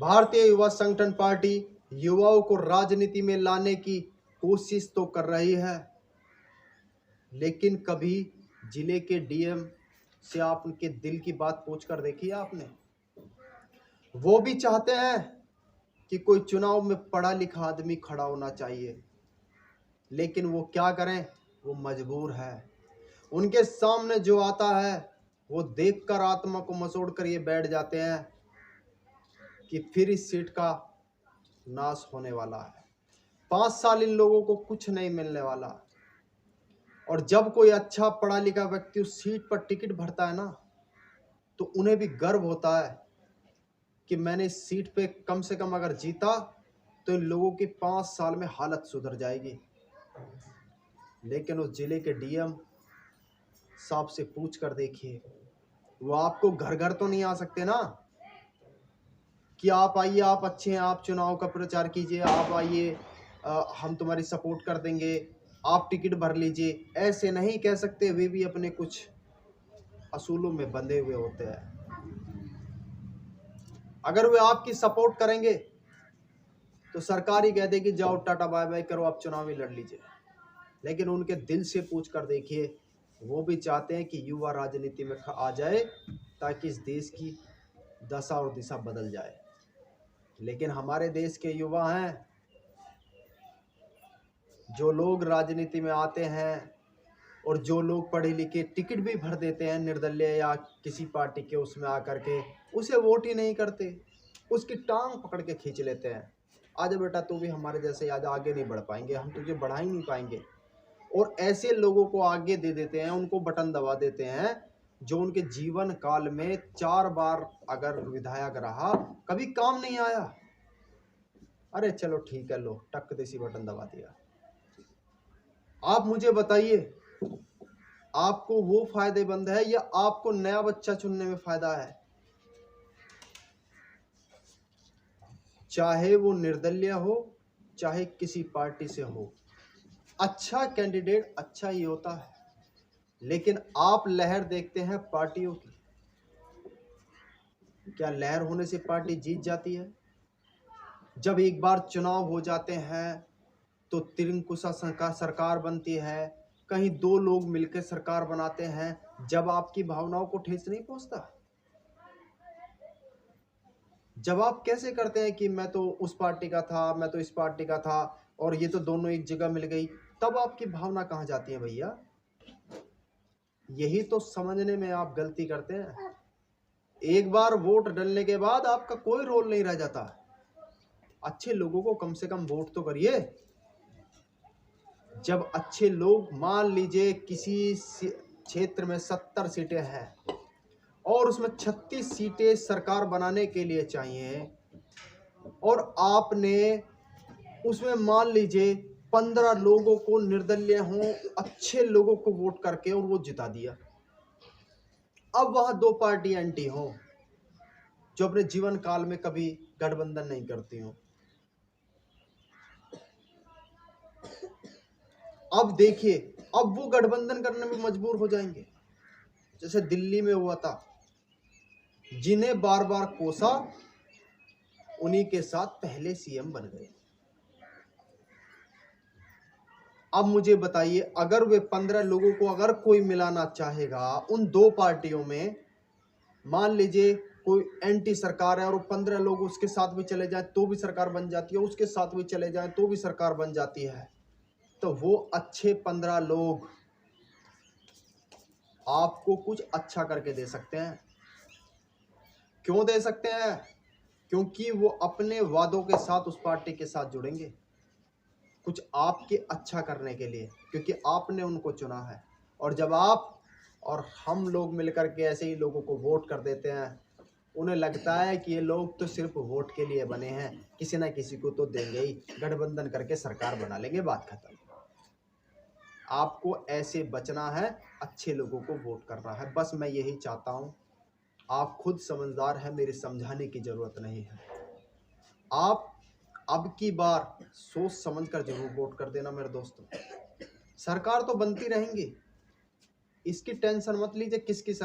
भारतीय युवा संगठन पार्टी युवाओं को राजनीति में लाने की कोशिश तो कर रही है, लेकिन कभी जिले के डीएम से आप उनके दिल की बात पूछ कर देखी है आपने? वो भी चाहते हैं कि कोई चुनाव में पढ़ा लिखा आदमी खड़ा होना चाहिए, लेकिन वो क्या करें, वो मजबूर है। उनके सामने जो आता है वो देखकर आत्मा को मसोड़ कर ये बैठ जाते हैं कि फिर इस सीट का नाश होने वाला है। 5 साल इन लोगों को कुछ नहीं मिलने वाला। और जब कोई अच्छा पढ़ा लिखा व्यक्ति उस सीट पर टिकट भरता है ना, तो उन्हें भी गर्व होता है कि मैंने इस सीट पे कम से कम अगर जीता तो इन लोगों की 5 साल में हालत सुधर जाएगी। लेकिन उस जिले के डीएम साहब से पूछ कर देखिए, वो आपको घर घर तो नहीं आ सकते ना कि आप आइए, आप अच्छे हैं, आप चुनाव का प्रचार कीजिए, आप आइए, हम तुम्हारी सपोर्ट कर देंगे, आप टिकट भर लीजिए। ऐसे नहीं कह सकते, वे भी अपने कुछ असूलों में बंधे हुए होते हैं। अगर वे आपकी सपोर्ट करेंगे तो सरकार ही कह देगी जाओ टाटा बाय बाय करो, आप चुनाव ही लड़ लीजिए। लेकिन उनके दिल से पूछ कर देखिए, वो भी चाहते हैं कि युवा राजनीति में आ जाए ताकि इस देश की दशा और दिशा बदल जाए। लेकिन हमारे देश के युवा हैं, जो लोग राजनीति में आते हैं और जो लोग पढ़े लिखे टिकट भी भर देते हैं निर्दलीय या किसी पार्टी के उसमें आकर के, उसे वोट ही नहीं करते, उसकी टांग पकड़ के खींच लेते हैं। आजा बेटा तू भी हमारे जैसे, आज आगे नहीं बढ़ पाएंगे, हम तुझे बढ़ा ही नहीं पाएंगे। और ऐसे लोगों को आगे दे देते हैं, उनको बटन दबा देते हैं जो उनके जीवन काल में 4 बार अगर विधायक रहा, कभी काम नहीं आया। अरे चलो ठीक है, लो टक देसी बटन दबा दिया। आप मुझे बताइए, आपको वो फायदेमंद है या आपको नया बच्चा चुनने में फायदा है? चाहे वो निर्दलीय हो, चाहे किसी पार्टी से हो, अच्छा कैंडिडेट अच्छा ही होता है। लेकिन आप लहर देखते हैं पार्टियों की, क्या लहर होने से पार्टी जीत जाती है? जब एक बार चुनाव हो जाते हैं तो तिरंकुशा सरकार बनती है, कहीं 2 लोग मिलकर सरकार बनाते हैं। जब आपकी भावनाओं को ठेस नहीं पहुंचता, जब आप कैसे करते हैं कि मैं तो उस पार्टी का था, मैं तो इस पार्टी का था और ये तो दोनों एक जगह मिल गई, तब आपकी भावना कहाँ जाती है भैया? यही तो समझने में आप गलती करते हैं। एक बार वोट डलने के बाद आपका कोई रोल नहीं रह जाता। अच्छे लोगों को कम से कम वोट तो करिए। जब अच्छे लोग, मान लीजिए किसी क्षेत्र में 70 सीटें हैं और उसमें 36 सीटें सरकार बनाने के लिए चाहिए, और आपने उसमें मान लीजिए 15 लोगों को निर्दलीय हों, अच्छे लोगों को वोट करके और वो जिता दिया। अब वहां 2 पार्टी एंटी हों जो अपने जीवन काल में कभी गठबंधन नहीं करती हों। अब देखिए, अब वो गठबंधन करने में मजबूर हो जाएंगे, जैसे दिल्ली में हुआ था। जिन्हें बार बार कोसा, उन्हीं के साथ पहले सीएम बन गए। अब मुझे बताइए, अगर वे 15 लोगों को अगर कोई मिलाना चाहेगा उन 2 पार्टियों में, मान लीजिए कोई एंटी सरकार है और वो 15 लोग उसके साथ भी चले जाए तो भी सरकार बन जाती है, उसके साथ भी चले जाए तो भी सरकार बन जाती है, तो वो अच्छे 15 लोग आपको कुछ अच्छा करके दे सकते हैं। क्यों दे सकते हैं? क्योंकि वो अपने वादों के साथ उस पार्टी के साथ जुड़ेंगे, कुछ आपके अच्छा करने के लिए, क्योंकि आपने उनको चुना है। और जब आप और हम लोग मिलकर के ऐसे ही लोगों को वोट कर देते हैं, उन्हें लगता है कि ये लोग तो सिर्फ वोट के लिए बने हैं, किसी ना किसी को तो देंगे ही, गठबंधन करके सरकार बना लेंगे, बात खत्म। आपको ऐसे बचना है, अच्छे लोगों को वोट करना है, बस मैं यही चाहता हूँ। आप खुद समझदार हैं, मेरे समझाने की जरूरत नहीं है। आप अब की बार सोच समझ कर जरूर वोट कर देना मेरे दोस्तों। सरकार तो बनती रहेंगी, इसकी टेंशन मत लीजिए किसकी